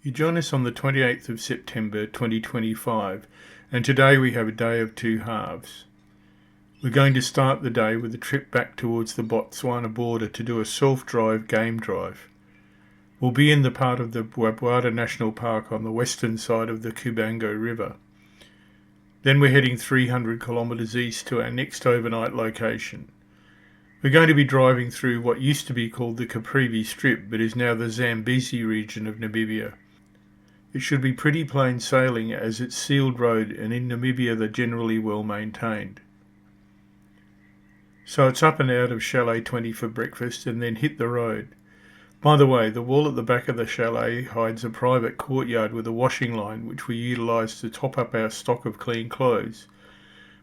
You join us on the 28th of September 2025, and today we have a day of two halves. We're going to start the day with a trip back towards the Botswana border to do a self-drive game drive. We'll be in the part of the Bwabwata National Park on the western side of the Cubango River. Then we're heading 300 kilometres east to our next overnight location. We're going to be driving through what used to be called the Caprivi Strip, but is now the Zambezi Region of Namibia. It should be pretty plain sailing as it's sealed road, and in Namibia they're generally well maintained. So it's up and out of Chalet 20 for breakfast and then hit the road. By the way, the wall at the back of the chalet hides a private courtyard with a washing line which we utilise to top up our stock of clean clothes.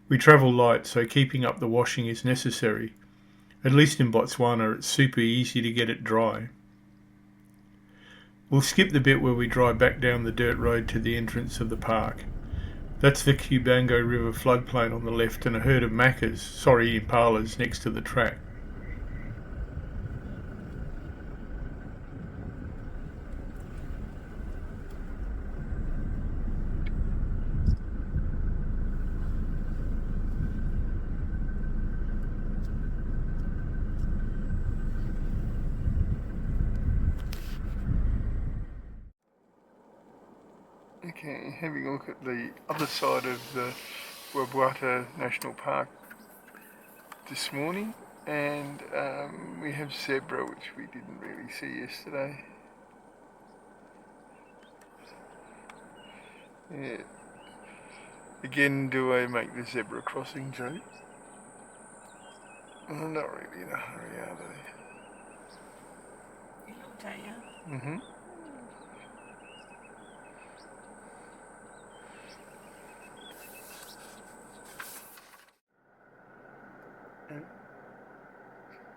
We travel light, so keeping up the washing is necessary. At least in Botswana it's super easy to get it dry. We'll skip the bit where we drive back down the dirt road to the entrance of the park. That's the Cubango River floodplain on the left and a herd of impalas next to the track. Okay, having a look at the other side of the Bwabwata National Park this morning, and we have zebra, which we didn't really see yesterday. Yeah. Again, do I make the zebra crossing joke? Well, not really in a hurry, are they? You looked at you. Mm-hmm.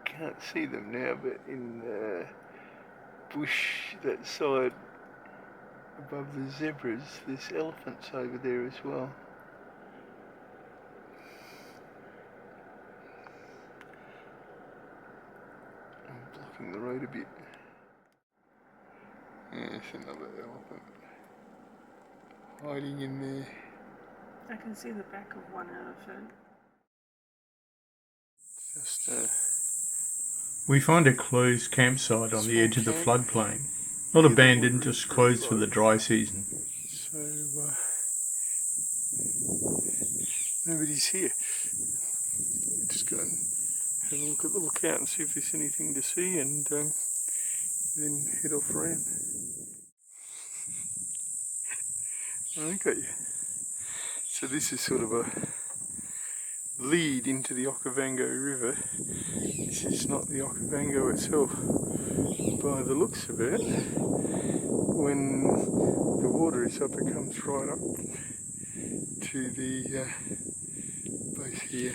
Can't see them now, but in the bush that side above the zebras, there's elephants over there as well. I'm blocking the road a bit. There's another elephant hiding in there. I can see the back of one elephant. We find a closed campsite on the edge of the floodplain. Not abandoned, just closed for the dry season. So, nobody's here. Just go and have a look at the lookout and see if there's anything to see, and then head off around. I got you. So this is sort of a lead into the Okavango River. This is not the Okavango itself by the looks of it. When the water is up, it comes right up to the base here.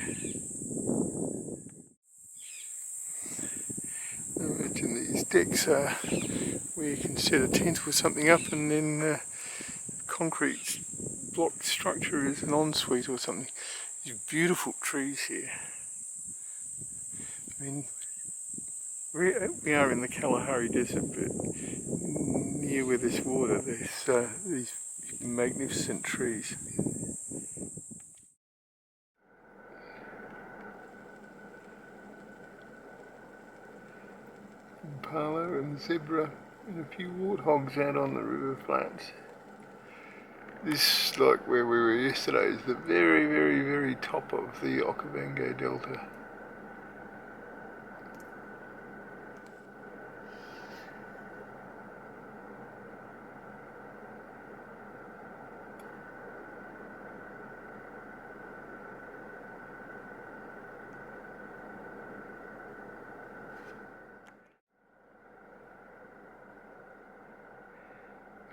I imagine these decks are where you can set a tent or something up, and then concrete block structure is an ensuite or something. These beautiful trees here. I mean, we are in the Kalahari Desert, but near where there's water, there's these magnificent trees. Impala and zebra and a few warthogs out on the river flats. This, like where we were yesterday, is the very, very, very top of the Okavango Delta.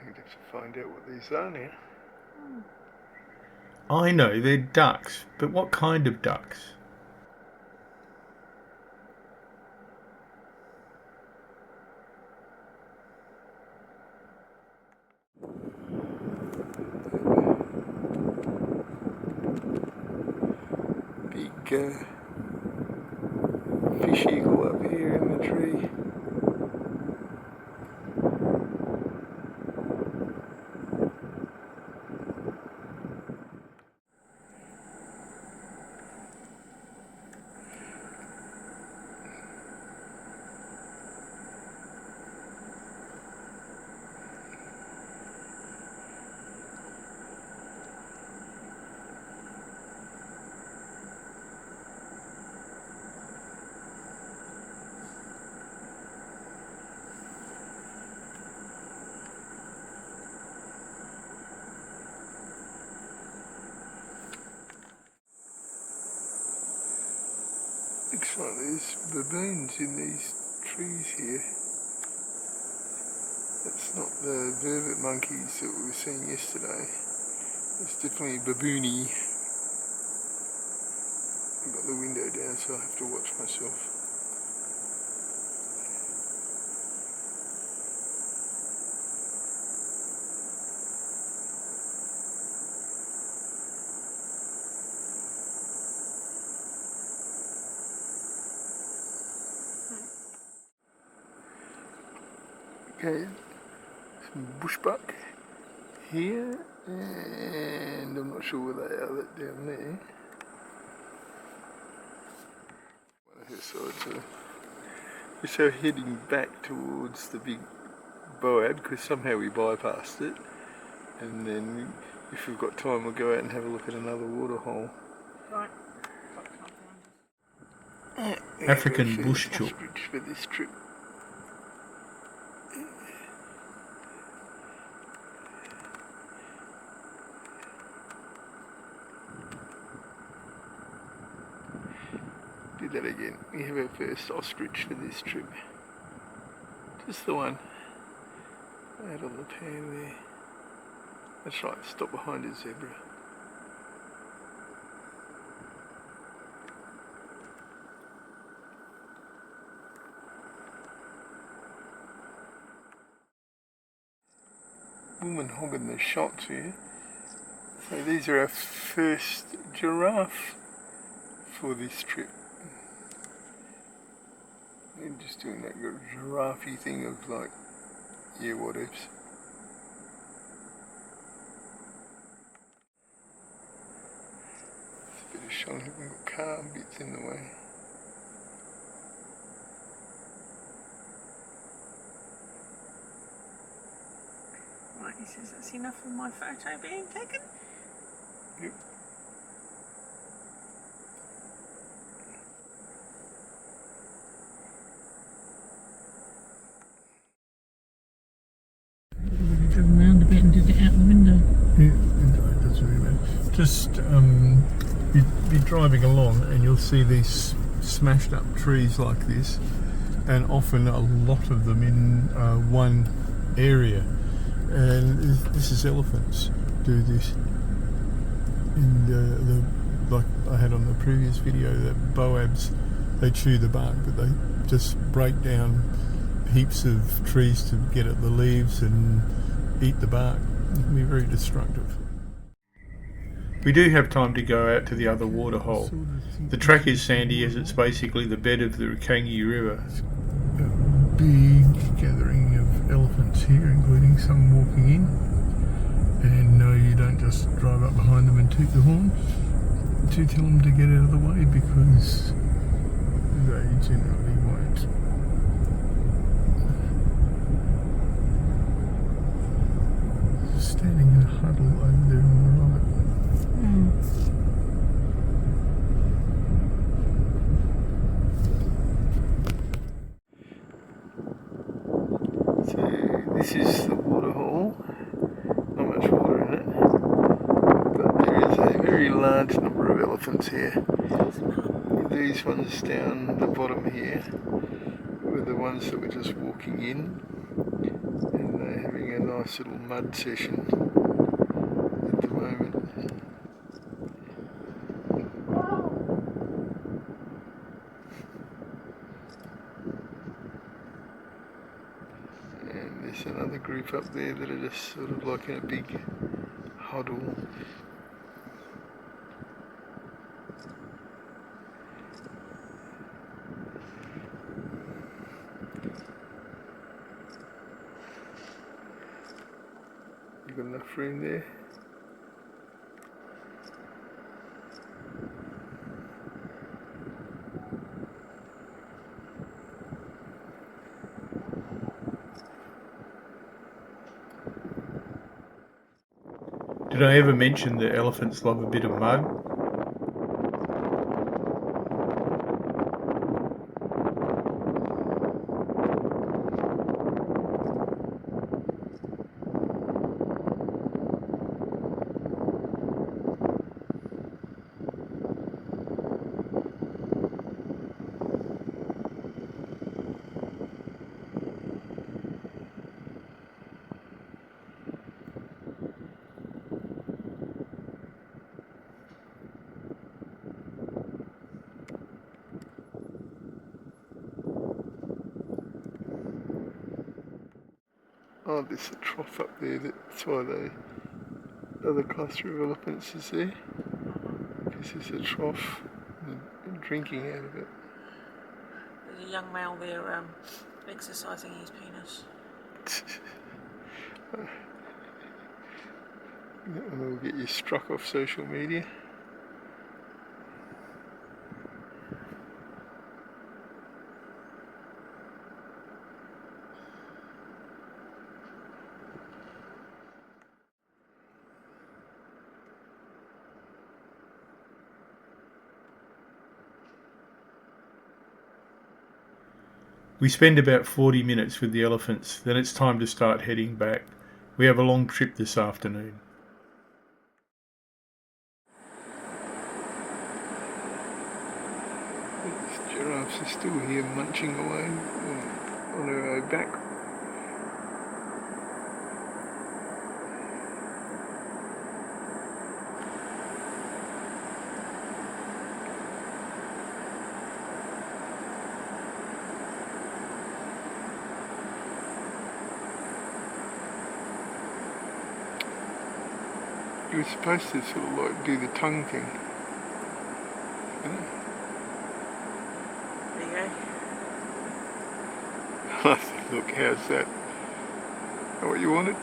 I'd have to find out what these are now. I know, they're ducks, but what kind of ducks? Big fish eagle up here in the tree. like there's baboons in these trees here. That's not the vervet monkeys that we were seeing yesterday. It's definitely baboony. I've got the window down, so I have to watch myself. Okay, some bushbuck here, and I'm not sure where they are, that down there. One of her sides. We're so heading back towards the big Boab because somehow we bypassed it, and then if we've got time we'll go out and have a look at another waterhole. Right. African bush chook. For this trip. Do that again. We have our first ostrich for this trip. Just the one. Out on the pan there. That's right, stop behind a zebra. Woman hogging the shots here. So these are our first giraffe for this trip. And just doing that giraffe-y thing of like, yeah, whatevs. It's a bit of showing we've got car bits in the way. Right, he says that's enough of my photo being taken. Yep. Driven round a bit and did it out the window. Yeah, it doesn't really matter. Just be driving along and you'll see these smashed up trees like this, and often a lot of them in one area. And this is elephants do this. And like I had on the previous video, the boabs, they chew the bark, but they just break down heaps of trees to get at the leaves and eat the bark. It can be very destructive. We do have time to go out to the other water hole. The track is sandy as it's basically the bed of the Rukangi River. A big gathering of elephants here, including some walking in. And no, you don't just drive up behind them and toot the horn. To tell them to get out of the way, because they generally won't. Standing in a huddle over there on the right. So this is the water hole. Not much water in it, but there is a very large number of elephants here. These ones down the bottom here were the ones that were just walking in, and they're having a nice little mud session at the moment. And there's another group up there that are just sort of like in a big huddle. You got enough room there? Did I ever mention that elephants love a bit of mud? Oh, there's a trough up there, that's why the other cluster of elephants is there. This is a trough, and drinking out of it. There's a young male there exercising his penis. That one will get you struck off social media. We spend about 40 minutes with the elephants, then it's time to start heading back. We have a long trip this afternoon. These giraffes are still here munching away on her way back. You were supposed to sort of like do the tongue thing. There you go. Look, how's that? Is that what you wanted?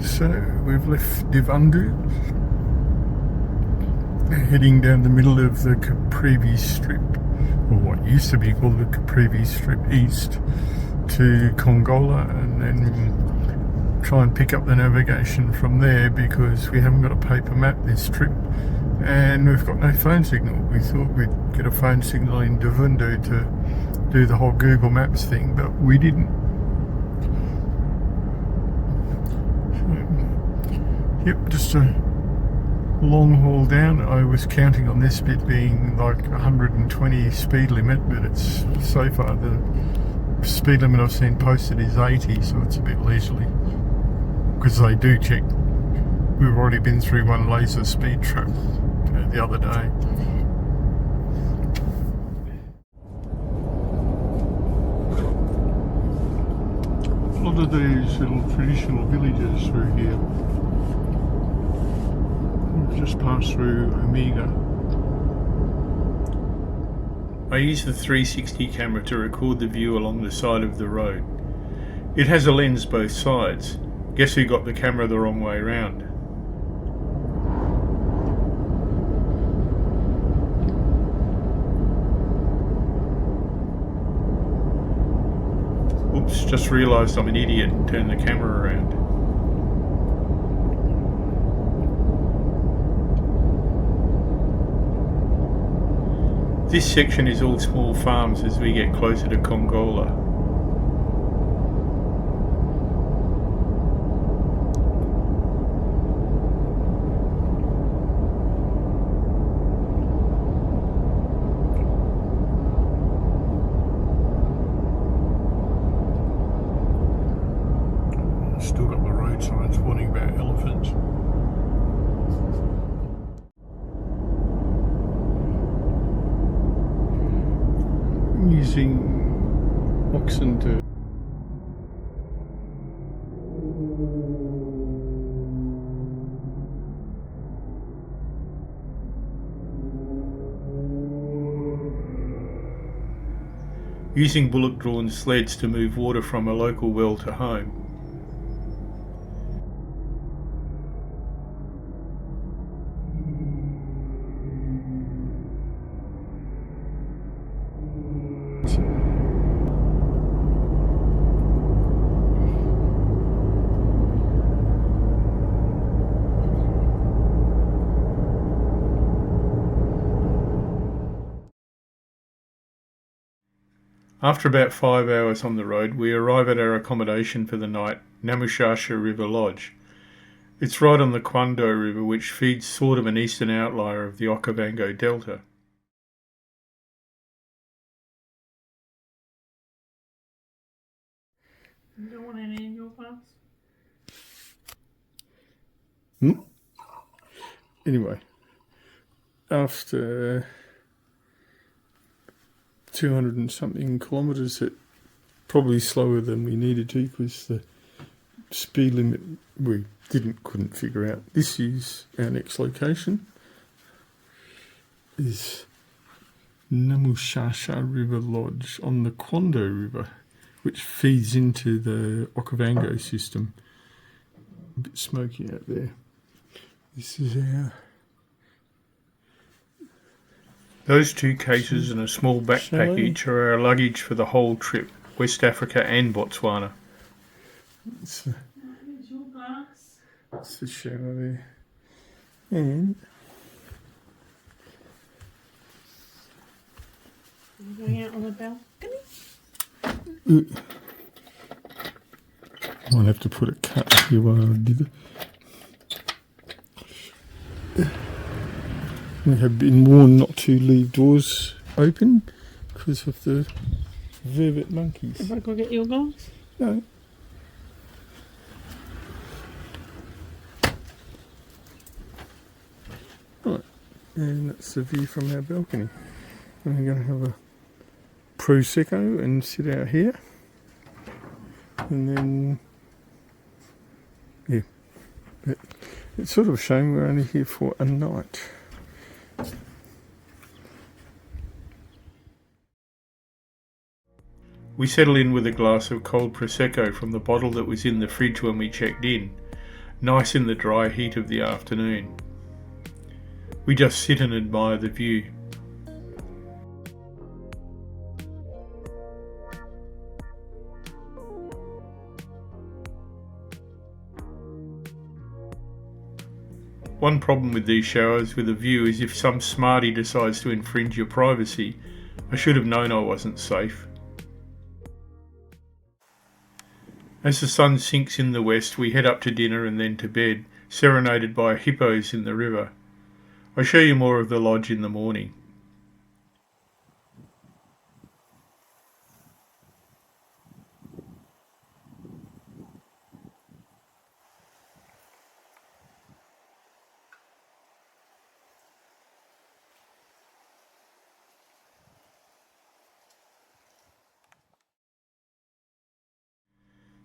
So we've left Divundu, heading down the middle of the Caprivi Strip, or what used to be called the Caprivi Strip, east to Kongola, and then try and pick up the navigation from there because we haven't got a paper map this trip and we've got no phone signal. We thought we'd get a phone signal in Divundu to do the whole Google Maps thing, but we didn't. Yep, just a long haul down. I was counting on this bit being like 120 speed limit, but it's so far the speed limit I've seen posted is 80, so it's a bit leisurely. Because they do check. We've already been through one laser speed trap the other day. A lot of these little traditional villages through here. Just passed through Omega. I use the 360 camera to record the view along the side of the road. It has a lens both sides. Guess who got the camera the wrong way round? Oops, just realised I'm an idiot and turned the camera around. This section is all small farms as we get closer to Kongola. Still got the road signs warning about elephants. Using oxen to using bullock-drawn sleds to move water from a local well to home. After about 5 hours on the road, we arrive at our accommodation for the night, Namushasha River Lodge. It's right on the Kongola River, which feeds sort of an eastern outlier of the Okavango Delta. You don't want any in your glass? Anyway, after 200 and something kilometres, it probably slower than we needed to because the speed limit we couldn't figure out. This is our next location, is Namushasha River Lodge on the Kongola River, which feeds into the Okavango system. A bit smoky out there. This is our... Those 2 cases and a small backpack Chalet. each are our luggage for the whole trip, West Africa and Botswana. It's Your glass. the shower there. And Are you going out on the balcony? I'll have to put a cut here while I did it. We have been warned not to leave doors open because of the vervet monkeys. Have I got to get your glass? No. Right, and that's the view from our balcony. We're going to have a Prosecco and sit out here. And then, yeah, it's sort of a shame we're only here for a night. We settle in with a glass of cold Prosecco from the bottle that was in the fridge when we checked in, nice in the dry heat of the afternoon. We just sit and admire the view. One problem with these showers with a view is if some smarty decides to infringe your privacy. I should have known I wasn't safe. As the sun sinks in the west, we head up to dinner and then to bed, serenaded by hippos in the river. I'll show you more of the lodge in the morning.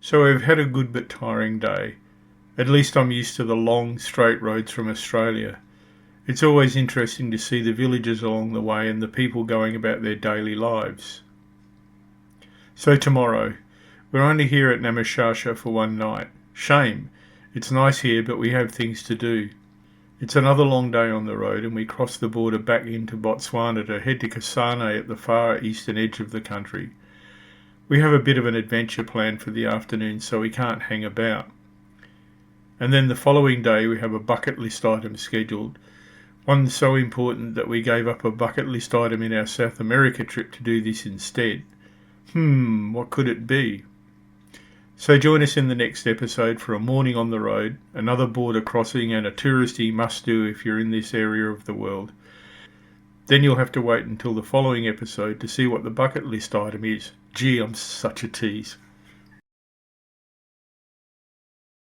So I've had a good but tiring day. At least I'm used to the long, straight roads from Australia. It's always interesting to see the villages along the way and the people going about their daily lives. So tomorrow, we're only here at Namushasha for one night. Shame. It's nice here, but we have things to do. It's another long day on the road and we cross the border back into Botswana to head to Kasane at the far eastern edge of the country. We have a bit of an adventure planned for the afternoon, so we can't hang about. And then the following day we have a bucket list item scheduled, one so important that we gave up a bucket list item in our South America trip to do this instead. What could it be? So join us in the next episode for a morning on the road, another border crossing and a touristy must-do if you're in this area of the world. Then you'll have to wait until the following episode to see what the bucket list item is. Gee, I'm such a tease.